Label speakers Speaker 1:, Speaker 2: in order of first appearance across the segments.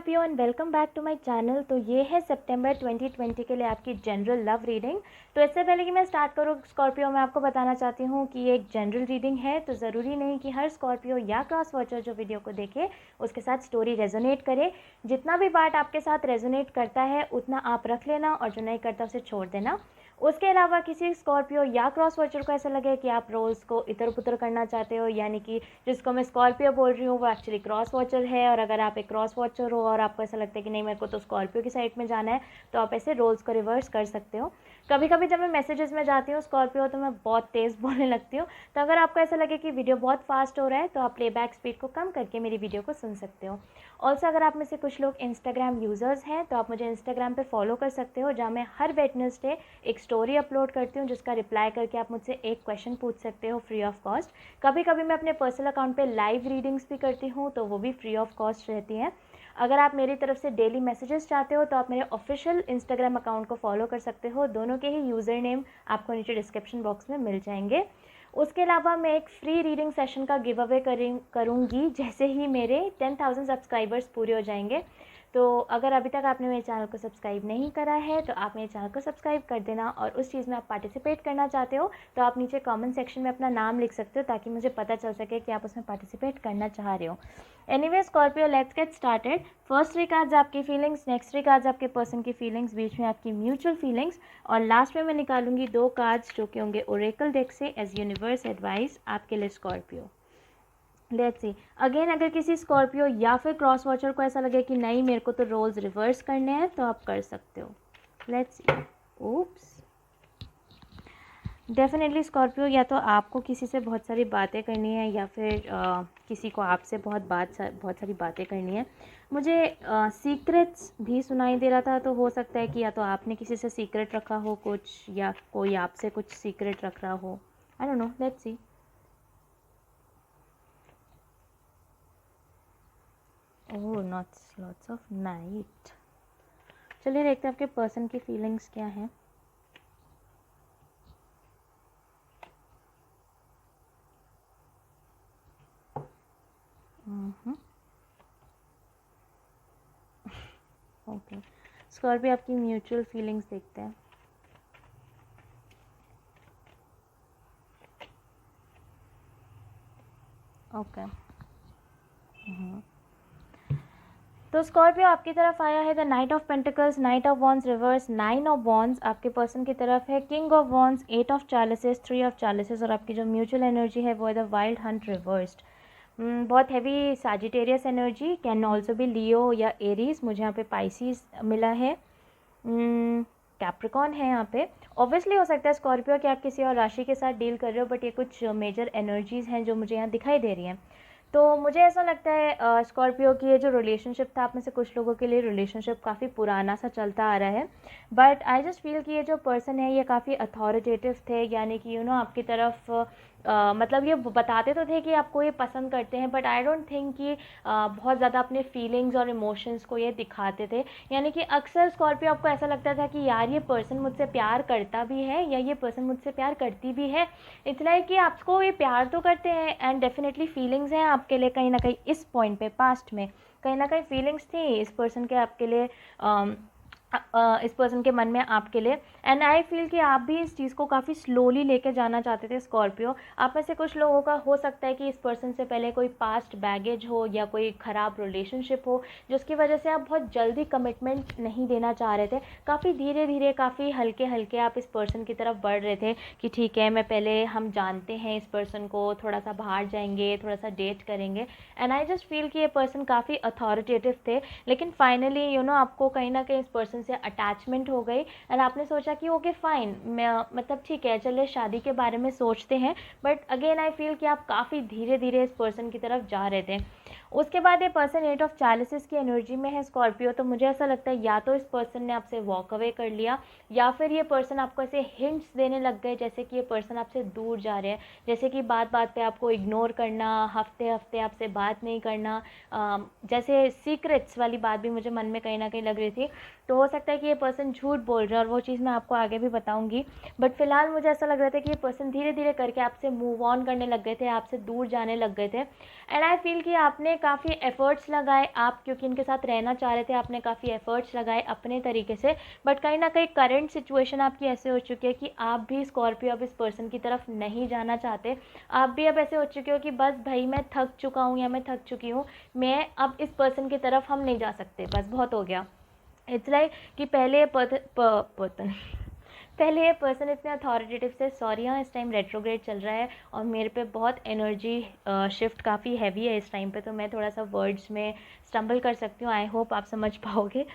Speaker 1: Scorpio and welcome back to my channel. तो ये है सितंबर 2020 के लिए आपकी जनरल लव रीडिंग। तो इससे पहले कि मैं स्टार्ट करूँ स्कॉर्पियो, मैं आपको बताना चाहती हूँ कि ये एक जनरल रीडिंग है, तो ज़रूरी नहीं कि हर स्कॉर्पियो या क्रॉस वॉचर जो वीडियो को देखे उसके साथ स्टोरी रेजोनेट करे। जितना भी पार्ट आपके साथ रेजोनेट करता है उतना आप रख लेना और जो नहीं करता उसे छोड़ देना। उसके अलावा किसी स्कॉर्पियो या क्रॉस वॉचर को ऐसा लगे कि आप रोल्स को इधर उधर करना चाहते हो, यानी कि जिसको मैं स्कॉर्पियो बोल रही हूँ वो एक्चुअली क्रॉस वॉचर है, और अगर आप एक क्रॉस वॉचर हो और आपको ऐसा लगता है कि नहीं मेरे को तो स्कॉर्पियो की साइड में जाना है, तो आप ऐसे रोल्स को रिवर्स कर सकते हो। कभी कभी जब मैं मैसेजेस में जाती हूँ स्कॉर्पियो तो मैं बहुत तेज़ बोलने लगती हूँ, तो अगर आपको ऐसा लगे कि वीडियो बहुत फास्ट हो रहा है तो आप प्लेबैक स्पीड को कम करके मेरी वीडियो को सुन सकते हो। ऑल्सो अगर आप में से कुछ लोग इंस्टाग्राम यूज़र्स हैं तो आप मुझे इंस्टाग्राम पे फॉलो कर सकते हो, जहाँ मैं हर वेडनेसडे एक स्टोरी अपलोड करती हूँ जिसका रिप्लाई करके आप मुझसे एक क्वेश्चन पूछ सकते हो फ्री ऑफ कॉस्ट। कभी कभी मैं अपने पर्सनल अकाउंट पे लाइव रीडिंग्स भी करती हूँ, तो वो भी फ्री ऑफ कॉस्ट रहती हैं। अगर आप मेरी तरफ से डेली मैसेजेस चाहते हो तो आप मेरे ऑफिशियल इंस्टाग्राम अकाउंट को फॉलो कर सकते हो। दोनों के ही यूज़र नेम आपको नीचे डिस्क्रिप्शन बॉक्स में मिल जाएंगे। उसके अलावा मैं एक फ्री रीडिंग सेशन का गिव अवे करूँगी जैसे ही मेरे 10,000 सब्सक्राइबर्स पूरे हो जाएंगे। तो अगर अभी तक आपने मेरे चैनल को सब्सक्राइब नहीं करा है तो आप मेरे चैनल को सब्सक्राइब कर देना, और उस चीज़ में आप पार्टिसिपेट करना चाहते हो तो आप नीचे कमेंट सेक्शन में अपना नाम लिख सकते हो ताकि मुझे पता चल सके कि आप उसमें पार्टिसिपेट करना चाह रहे हो। Anyway Scorpio, let's get started. First 3 cards आपकी फीलिंग्स, नेक्स्ट 3 कार्ड्स आपके पर्सन की फीलिंग्स, बीच में आपकी म्यूचुअल फीलिंग्स, और लास्ट में मैं निकालूंगी 2 कार्ड्स जो कि होंगे ओरेकल डेक से एज यूनिवर्स एडवाइस आपके लिए स्कॉर्पियो। लेट्स सी अगेन, अगर किसी स्कॉर्पियो या फिर क्रॉस वॉचर को ऐसा लगे कि नहीं मेरे को तो रोल्स रिवर्स करने हैं तो आप कर सकते हो। Let's see. Oops, definitely Scorpio, या तो आपको किसी से बहुत सारी बातें करनी है या फिर किसी को आपसे बहुत सारी बातें करनी है। मुझे सीक्रेट्स भी सुनाई दे रहा था, तो हो सकता है कि या तो आपने किसी से सीक्रेट रखा हो कुछ, या कोई आपसे कुछ सीक्रेट रख रहा हो। I don't know, let's see. Oh, not lots of night. चलिए देखते हैं आपके पर्सन की फीलिंग्स क्या हैं। ओके, स्कॉर्पियो आपकी म्यूचुअल फीलिंग्स देखते हैं। ओके, तो स्कॉर्पियो आपकी तरफ आया है the knight of pentacles, knight of wands reverse, 9 of wands आपके पर्सन की तरफ है, king of wands, 8 of chalices, 3 of chalices, और आपकी जो म्यूचुअल एनर्जी है वो है द वाइल्ड हंट रिवर्स्ड। बहुत heavy Sagittarius energy, can also भी लियो या एरीज। मुझे यहाँ पे पाइसिस मिला है, कैप्रिकॉन है यहाँ पे। ऑब्वियसली हो सकता है स्कॉर्पियो कि आप किसी और राशि के साथ डील कर रहे हो, बट ये कुछ मेजर एनर्जीज़ हैं जो मुझे यहाँ दिखाई दे रही हैं। तो मुझे ऐसा लगता है स्कॉर्पियो की ये जो रिलेशनशिप था, आप में से कुछ लोगों के लिए रिलेशनशिप काफ़ी पुराना सा चलता आ रहा है, बट आई जस्ट फील कि ये जो पर्सन है ये काफ़ी अथॉरिटेटिव थे, यानी कि आपकी तरफ मतलब ये बताते तो थे कि आपको ये पसंद करते हैं, बट आई डोंट थिंक कि बहुत ज़्यादा अपने फीलिंग्स और इमोशंस को ये दिखाते थे। यानी कि अक्सर स्कॉर्पियो आपको ऐसा लगता था कि यार ये पर्सन मुझसे प्यार करता भी है या ये पर्सन मुझसे प्यार करती भी है। इट्स लाइक कि आपको ये प्यार तो करते हैं एंड डेफिनेटली फीलिंग्स हैं आपके लिए, कहीं ना कहीं इस पॉइंट पे पास्ट में कहीं ना कहीं फीलिंग्स थी इस पर्सन के आपके लिए, इस पर्सन के मन में आपके लिए। एंड आई फील कि आप भी इस चीज़ को काफ़ी स्लोली लेके जाना चाहते थे स्कॉर्पियो। आप में से कुछ लोगों का हो सकता है कि इस पर्सन से पहले कोई पास्ट बैगेज हो या कोई ख़राब रिलेशनशिप हो जिसकी वजह से आप बहुत जल्दी कमिटमेंट नहीं देना चाह रहे थे। काफ़ी धीरे धीरे, काफ़ी हल्के हल्के आप इस पर्सन की तरफ बढ़ रहे थे कि ठीक है, मैं पहले हम जानते हैं इस पर्सन को, थोड़ा सा बाहर जाएंगे, थोड़ा सा डेट करेंगे। एंड आई जस्ट फील कि ये पर्सन काफ़ी अथॉरिटेटिव थे, लेकिन फाइनली आपको कहीं ना कहीं इस पर्सन से अटैचमेंट हो गई एंड आपने सोचा कि ओके फाइन, मतलब ठीक है चलिए शादी के बारे में सोचते हैं। बट अगेन आई फील कि आप काफ़ी धीरे धीरे इस पर्सन की तरफ जा रहे थे। उसके बाद ये पर्सन 8 ऑफ चालिसेस की एनर्जी में है स्कॉर्पियो, तो मुझे ऐसा लगता है या तो इस पर्सन ने आपसे वॉक अवे कर लिया या फिर ये पर्सन आपको ऐसे हिंट्स देने लग गए जैसे कि ये पर्सन आपसे दूर जा रहे हैं, जैसे कि बात बात पे आपको इग्नोर करना, हफ्ते हफ्ते आपसे बात नहीं करना, जैसे सीक्रेट्स वाली बात भी मुझे मन में कहीं ना कहीं लग रही थी। तो हो सकता है कि ये पर्सन झूठ बोल रहे हैं और वो चीज़ मैं आपको आगे भी बताऊंगी। बट फिलहाल मुझे ऐसा लग रहा था कि ये पर्सन धीरे धीरे करके आपसे मूव ऑन करने लग गए थे, आपसे दूर जाने लग गए थे। एंड आई फील कि आपने काफ़ी एफ़र्ट्स लगाए, आप क्योंकि इनके साथ रहना चाह रहे थे, आपने काफ़ी एफ़र्ट्स लगाए अपने तरीके से। बट कहीं ना कहीं करंट सिचुएशन आपकी ऐसे हो चुकी है कि आप भी स्कॉर्पियो अब इस पर्सन की तरफ नहीं जाना चाहते। आप भी अब ऐसे हो चुके हो कि बस भाई मैं थक चुका हूँ या मैं थक चुकी हूँ, मैं अब इस पर्सन की तरफ हम नहीं जा सकते, बस बहुत हो गया। इट्स लाइक कि पहले ये पर्सन इतने अथॉरिटेटिव से, सॉरी हाँ इस टाइम रेट्रोग्रेड चल रहा है और मेरे पे बहुत एनर्जी शिफ्ट काफ़ी हैवी है इस टाइम पे, तो मैं थोड़ा सा वर्ड्स में स्टम्बल कर सकती हूँ, आई होप आप समझ पाओगे।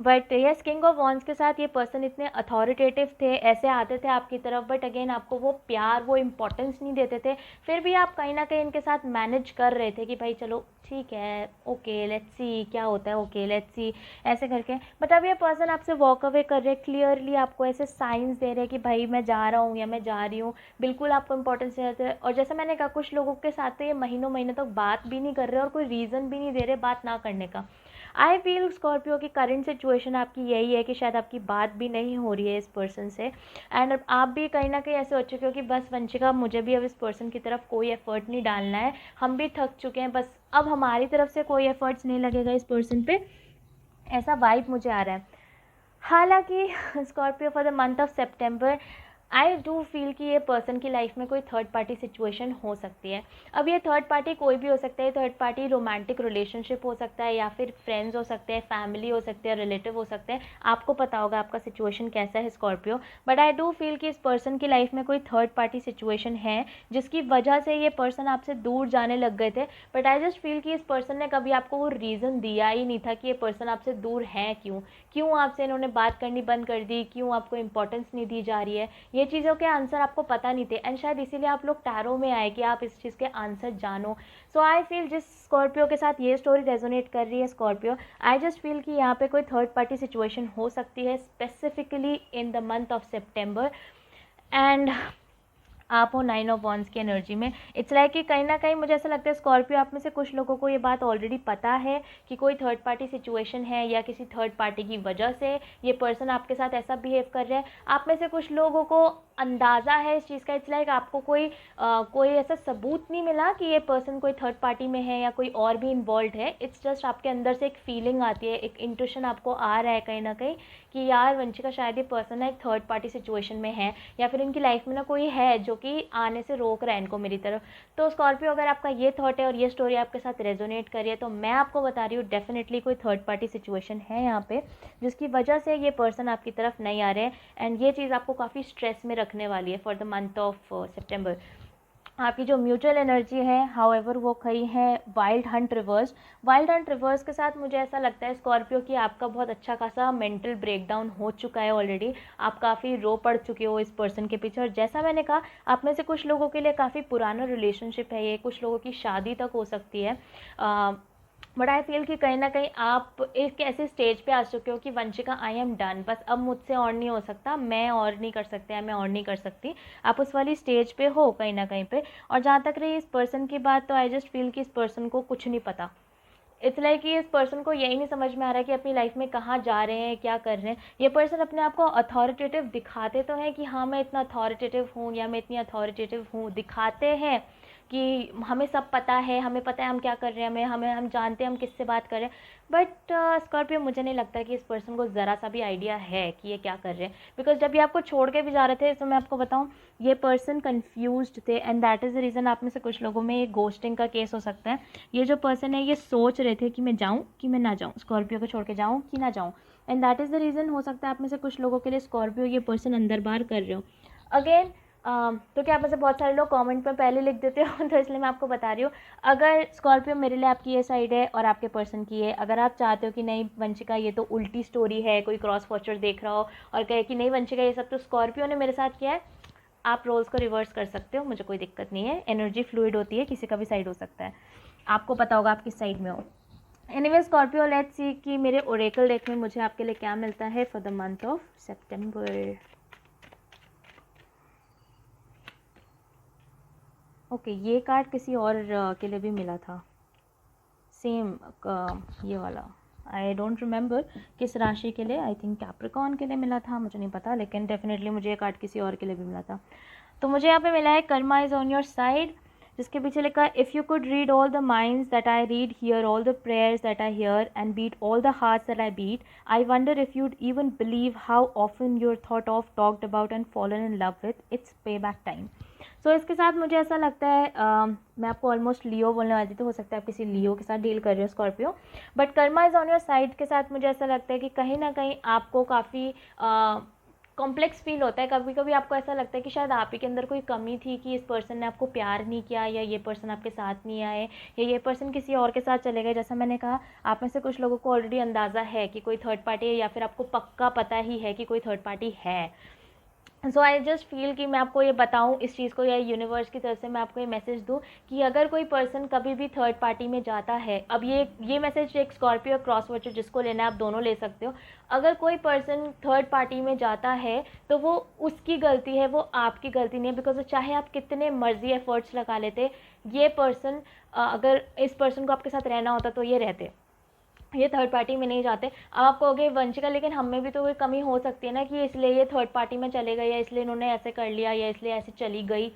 Speaker 1: But yes, king of wands के साथ ये पर्सन इतने अथॉरिटेटिव थे, ऐसे आते थे आपकी तरफ, बट अगेन आपको वो प्यार, वो इम्पोर्टेंस नहीं देते थे। फिर भी आप कहीं ना कहीं इनके साथ मैनेज कर रहे थे कि भाई चलो ठीक है, ओके लेट्स सी क्या होता है, ओके लेट्स सी ऐसे करके। बट अब ये पर्सन आपसे वॉक अवे कर रहे हैं, क्लियरली आपको ऐसे साइंस दे रहे हैं कि भाई मैं जा रहा हूँ या मैं जा रही हूँ, बिल्कुल आपको इंपॉर्टेंस देते हैं। और जैसे मैंने कहा, कुछ लोगों के साथ तो ये महीनों महीनों तक बात भी नहीं कर रहे और कोई रीज़न भी नहीं दे रहे बात ना करने का। आई फील स्कॉर्पियो की करंट सिचुएशन आपकी यही है कि शायद आपकी बात भी नहीं हो रही है इस पर्सन से। एंड आप भी कहीं ना कहीं ऐसे हो चुके हो कि बस वंशिका, मुझे भी अब इस पर्सन की तरफ कोई एफर्ट नहीं डालना है, हम भी थक चुके हैं, बस अब हमारी तरफ से कोई एफर्ट्स नहीं लगेगा इस पर्सन पे, ऐसा वाइब मुझे आ रहा है। हालांकि Scorpio for the month of September I do feel कि ये पर्सन की लाइफ में कोई थर्ड पार्टी सिचुएशन हो सकती है। अब ये थर्ड पार्टी कोई भी हो सकता है, थर्ड पार्टी रोमांटिक रिलेशनशिप हो सकता है या फिर फ्रेंड्स हो सकते हैं, फैमिली हो सकते हैं, रिलेटिव हो सकते हैं, आपको पता होगा आपका सिचुएशन कैसा है Scorpio. But I do feel कि इस पर्सन की लाइफ में कोई थर्ड पार्टी सिचुएशन है जिसकी वजह से ये पर्सन आपसे दूर जाने लग गए थे। बट आई जस्ट फील कि इस पर्सन ने कभी आपको वो रीज़न दिया ही नहीं था कि ये पर्सन आपसे दूर है क्यों आपसे इन्होंने बात करनी बंद कर दी, क्यों आपको इंपॉर्टेंस नहीं दी जा रही है, ये चीज़ों के आंसर आपको पता नहीं थे। एंड शायद इसीलिए आप लोग टैरो में आए कि आप इस चीज़ के आंसर जानो। सो आई फील जिस स्कॉर्पियो के साथ ये स्टोरी रेजोनेट कर रही है स्कॉर्पियो, आई जस्ट फील कि यहाँ पे कोई थर्ड पार्टी सिचुएशन हो सकती है, specifically in the month of September. And आप हो 9 ऑफ वॉन्ड्स की एनर्जी में। इट्स लाइक कि कहीं ना कहीं मुझे ऐसा लगता है स्कॉर्पियो आप में से कुछ लोगों को ये बात ऑलरेडी पता है कि कोई थर्ड पार्टी सिचुएशन है या किसी थर्ड पार्टी की वजह से ये पर्सन आपके साथ ऐसा बिहेव कर रहा है। आप में से कुछ लोगों को अंदाज़ा है इस चीज़ का। इट्स लाइक आपको कोई ऐसा सबूत नहीं मिला कि ये पर्सन कोई थर्ड पार्टी में है या कोई और भी इन्वॉल्व है। इट्स जस्ट आपके अंदर से एक फीलिंग आती है, एक इंट्यूशन आपको आ रहा है कहीं ना कहीं कि यार वंशिका शायद ये पर्सन है एक थर्ड पार्टी सिचुएशन में है, या फिर इनकी लाइफ में ना कोई है जो कि आने से रोक रहा है इनको मेरी तरफ। तो स्कॉर्पियो, अगर आपका ये थॉट है और ये स्टोरी आपके साथ रेजोनेट कर रही है, तो मैं आपको बता रही हूँ डेफिनेटली कोई थर्ड पार्टी सिचुएशन है यहाँ पे जिसकी वजह से ये पर्सन आपकी तरफ नहीं आ रहे हैं। एंड ये चीज़ आपको काफ़ी स्ट्रेस में रखने वाली है for the month of September. आपकी जो म्यूचुअल एनर्जी है हाउएवर वो खड़ी है wild Hunt reverse. Wild Hunt reverse के साथ मुझे ऐसा लगता है स्कॉर्पियो कि आपका बहुत अच्छा खासा मेंटल ब्रेकडाउन हो चुका है ऑलरेडी। आप काफ़ी रो पड़ चुके हो इस पर्सन के पीछे, और जैसा मैंने कहा आप में से कुछ लोगों के लिए काफ़ी पुराना रिलेशनशिप है ये, कुछ लोगों की शादी तक हो सकती है। बट आई फील कि कहीं ना कहीं आप एक ऐसे स्टेज पे आ चुके हो कि वंशिका आई एम डन, बस अब मुझसे और नहीं हो सकता, मैं और नहीं कर सकते, मैं और नहीं कर सकती। आप उस वाली स्टेज पे हो कहीं ना कहीं पे। और जहाँ तक रही इस पर्सन की बात, तो आई जस्ट फील कि इस पर्सन को कुछ नहीं पता। इट्स लाइक कि इस पर्सन को यही नहीं समझ में आ रहा है कि अपनी लाइफ में कहाँ जा रहे हैं, क्या कर रहे हैं। ये पर्सन अपने आप को अथॉरिटेटिव दिखाते तो हैं कि हाँ मैं इतना अथॉरिटेटिव हूँ या मैं इतनी अथॉरिटेटिव हूँ, दिखाते हैं कि हमें सब पता है, हमें पता है हम क्या कर रहे हैं, हम जानते हैं हम किससे बात कर रहे हैं। बट स्कॉर्पियो, मुझे नहीं लगता कि इस पर्सन को ज़रा सा भी आइडिया है कि ये क्या कर रहे हैं। बिकॉज जब ये आपको छोड़ के भी जा रहे थे, तो मैं आपको बताऊँ ये पर्सन कन्फ्यूज्ड थे, and that is the reason आप में से कुछ लोगों में ये घोस्टिंग का केस हो सकता है। ये जो पर्सन है ये सोच रहे थे कि मैं जाऊँ कि मैं ना जाऊँ, स्कॉर्पियो को छोड़ के जाऊँ कि ना जाऊँ। And that is the reason हो सकता है आप में से कुछ लोगों के लिए स्कॉर्पियो ये पर्सन अंदर बाहर कर रहे हो। अगेन तो क्या आप में से बहुत सारे लोग कमेंट में पहले लिख देते हो तो इसलिए मैं आपको बता रही हूँ, अगर स्कॉर्पियो मेरे लिए आपकी ये साइड है और आपके पर्सन की है, अगर आप चाहते हो कि नहीं वंशिका ये तो उल्टी स्टोरी है, कोई क्रॉस वॉचर देख रहा हो और कहे कि नहीं वंशिका ये सब तो स्कॉर्पियो ने मेरे साथ किया है, आप रोल्स को रिवर्स कर सकते हो, मुझे कोई दिक्कत नहीं है। एनर्जी फ्लूइड होती है, किसी का भी साइड हो सकता है, आपको पता होगा आप किस साइड में हो। एनीवे स्कॉर्पियो, लेट्स सी कि मेरे ओरेकल डेक में मुझे आपके लिए क्या मिलता है for the month of September. Okay, ये कार्ड किसी और के लिए भी मिला था, सेम ये वाला। आई डोंट रिमेंबर किस राशि के लिए, आई थिंक कैप्रिकॉर्न के लिए मिला था, मुझे नहीं पता, लेकिन डेफिनेटली मुझे ये कार्ड किसी और के लिए भी मिला था। तो मुझे यहाँ पे मिला है karma is on your side, जिसके पीछे लिखा है if you could read all the minds that I read here, all the prayers that I hear and beat all the hearts that I beat, I wonder if you'd even believe how often you're thought of, talked about and fallen in love with, it's pay back time. So इसके साथ मुझे ऐसा लगता है मैं आपको almost लियो बोलने वाली थी, तो हो सकता है आप किसी लियो के साथ डील कर रहे हो Scorpio, but Karma is on your side के साथ मुझे ऐसा लगता है कि कहीं ना कहीं आपको काफ़ी कॉम्प्लेक्स फील होता है। कभी कभी आपको ऐसा लगता है कि शायद आप ही के अंदर कोई कमी थी कि इस पर्सन ने आपको प्यार नहीं किया, या ये पर्सन आपके साथ नहीं आए, या ये पर्सन किसी और के साथ चले गए। जैसा मैंने कहा, आप में से कुछ लोगों को ऑलरेडी अंदाज़ा है कि कोई थर्ड पार्टी है, या फिर आपको पक्का पता ही है कि कोई थर्ड पार्टी है। सो आई जस्ट फील कि मैं आपको ये बताऊँ इस चीज़ को, या यूनिवर्स की तरफ से मैं आपको ये मैसेज दूँ कि अगर कोई पर्सन कभी भी थर्ड पार्टी में जाता है, अब ये मैसेज एक स्कॉर्पियो क्रॉस वॉचर जिसको लेना है आप दोनों ले सकते हो, अगर कोई पर्सन थर्ड पार्टी में जाता है तो वो उसकी गलती है, वो आपकी गलती नहीं है। बिकॉज चाहे आप कितने मर्जी एफर्ट्स लगा लेते, ये पर्सन अगर इस पर्सन को आपके साथ रहना होता तो ये रहते, ये थर्ड पार्टी में नहीं जाते। अब आप कहोगे वंशिका लेकिन हम में भी तो कोई कमी हो सकती है ना कि इसलिए ये थर्ड पार्टी में चले गए, या इसलिए इन्होंने ऐसे कर लिया, या इसलिए ऐसे चली गई।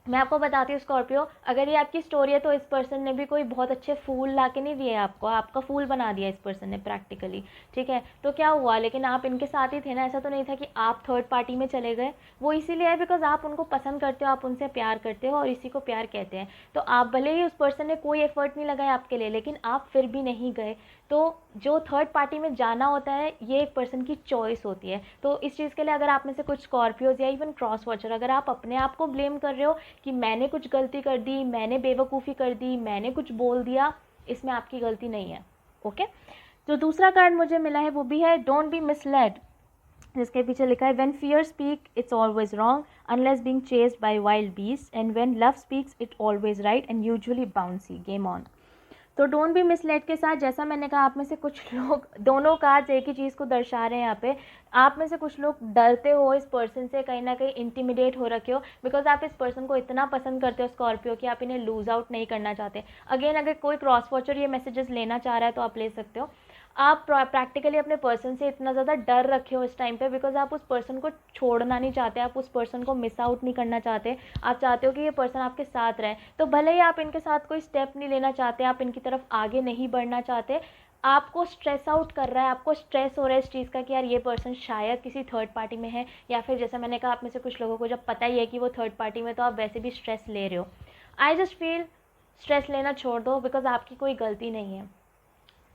Speaker 1: मैं आपको बताती हूँ स्कॉर्पियो, अगर ये आपकी स्टोरी है तो इस पर्सन ने भी कोई बहुत अच्छे फूल ला के नहीं दिए आपको, आपका फूल बना दिया इस पर्सन ने प्रैक्टिकली, ठीक है। तो क्या हुआ, लेकिन आप इनके साथ ही थे ना, ऐसा तो नहीं था कि आप थर्ड पार्टी में चले गए। वो इसीलिए है बिकॉज आप उनको पसंद करते हो, आप उनसे प्यार करते हो, और इसी को प्यार कहते हैं। तो आप भले ही उस पर्सन ने कोई एफर्ट नहीं लगाया आपके लिए, लेकिन आप फिर भी नहीं गए। तो जो थर्ड पार्टी में जाना होता है ये एक पर्सन की चॉइस होती है। तो इस चीज़ के लिए अगर आप में से कुछ स्कॉर्पियोज या इवन क्रॉस वॉचर, अगर आप अपने आप को ब्लेम कर रहे हो कि मैंने कुछ गलती कर दी, मैंने बेवकूफ़ी कर दी, मैंने कुछ बोल दिया, इसमें आपकी गलती नहीं है। ओके, जो दूसरा कार्ड मुझे मिला है वो भी है डोंट बी मिसलेड, जिसके पीछे लिखा है when fear speak it's always wrong unless being chased by wild beast, and when love speaks it always right and usually bouncy, game on. तो डोंट बी मिसलेड के साथ जैसा मैंने कहा, आप में से कुछ लोग, दोनों कार्ड्स एक ही चीज़ को दर्शा रहे हैं यहाँ पे। आप में से कुछ लोग डरते हो इस पर्सन से, कहीं ना कहीं इंटिमिडेट हो रखे हो, बिकॉज आप इस पर्सन को इतना पसंद करते हो स्कॉर्पियो कि आप इन्हें लूज आउट नहीं करना चाहते। अगेन, अगर कोई क्रॉस वॉचर ये मैसेजेस लेना चाह रहा है तो आप ले सकते हो। आप प्रैक्टिकली अपने पर्सन से इतना ज़्यादा डर रखे हो इस टाइम पे, बिकॉज आप उस पर्सन को छोड़ना नहीं चाहते, आप उस पर्सन को मिस आउट नहीं करना चाहते, आप चाहते हो कि ये पर्सन आपके साथ रहे। तो भले ही आप इनके साथ कोई स्टेप नहीं लेना चाहते, आप इनकी तरफ आगे नहीं बढ़ना चाहते, आपको स्ट्रेस आउट कर रहा है, आपको स्ट्रेस हो रहा है इस चीज़ का कि यार ये पर्सन शायद किसी थर्ड पार्टी में है, या फिर जैसा मैंने कहा आप में से कुछ लोगों को जब पता ही है कि वो थर्ड पार्टी में, तो आप वैसे भी स्ट्रेस ले रहे हो। आई जस्ट फील स्ट्रेस लेना छोड़ दो, बिकॉज आपकी कोई गलती नहीं है।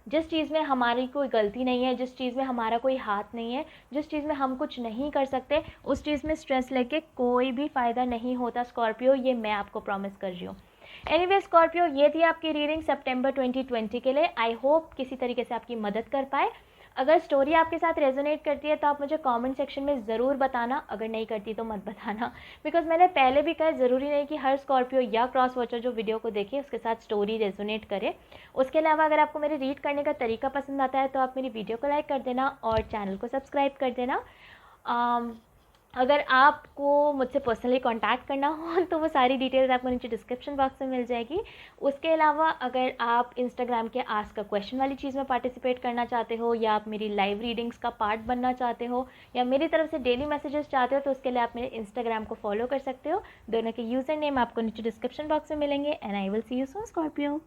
Speaker 1: जिस चीज़ में हमारी कोई गलती नहीं है, जिस चीज़ में हमारा कोई हाथ नहीं है, जिस चीज़ में हम कुछ नहीं कर सकते, उस चीज़ में स्ट्रेस लेके कोई भी फ़ायदा नहीं होता स्कॉर्पियो, ये मैं आपको प्रॉमिस कर रही हूँ। एनीवे स्कॉर्पियो, ये थी आपकी रीडिंग सितंबर 2020 के लिए। आई होप किसी तरीके से आपकी मदद कर पाए। अगर स्टोरी आपके साथ रेजोनेट करती है तो आप मुझे कमेंट सेक्शन में ज़रूर बताना, अगर नहीं करती तो मत बताना, बिकॉज मैंने पहले भी कहा ज़रूरी नहीं कि हर स्कॉर्पियो या क्रॉस वॉचर जो वीडियो को देखे उसके साथ स्टोरी रेजोनेट करे। उसके अलावा अगर आपको मेरे रीड करने का तरीका पसंद आता है तो आप मेरी वीडियो को लाइक कर देना और चैनल को सब्सक्राइब कर देना। अगर आपको मुझसे पर्सनली कांटेक्ट करना हो तो वो सारी डिटेल्स आपको नीचे डिस्क्रिप्शन बॉक्स में मिल जाएगी। उसके अलावा अगर आप इंस्टाग्राम के आस्क अ क्वेश्चन वाली चीज़ में पार्टिसिपेट करना चाहते हो, या आप मेरी लाइव रीडिंग्स का पार्ट बनना चाहते हो, या मेरी तरफ से डेली मैसेजेस चाहते हो, तो उसके लिए आप मेरे इंस्टाग्राम को फॉलो कर सकते हो। दोनों के यूज़र नेम आपको नीचे डिस्क्रिप्शन बॉक्स में मिलेंगे। And I will see you soon Scorpio.